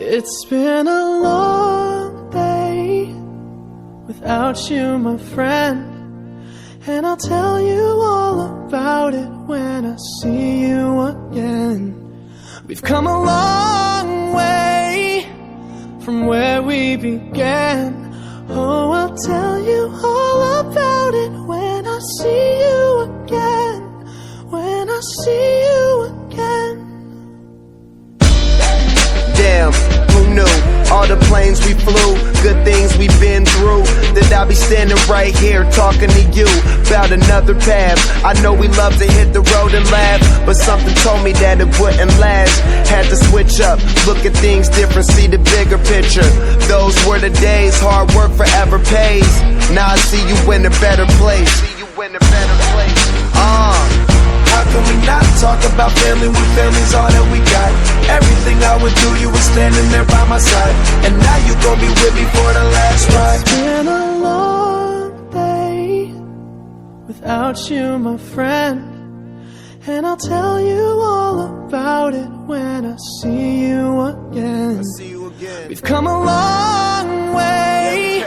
It's been a long day without you, my friend, and I'll tell you all about it when I see you again. We've come a long way from where we began. Oh, I'll tell you all about it when I see you again. When I see you again. Damn, who knew? All the planes we flew, good things we've been through, that I'll be standing right here talking to you about another path. I know we love to hit the road and laugh, but something told me that it wouldn't last. Had to switch up, look at things different, see the bigger picture. Those were the days, hard work forever pays. Now I see you in a better place. How can we not talk about family when family's all that we got? Everything I would do, you were standing there by my side, and now you gon' be with me for the last ride. It's been a long day without you, my friend, and I'll tell you all about it when I see you again. We've come a long way,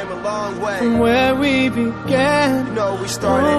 from where we began. You know, we started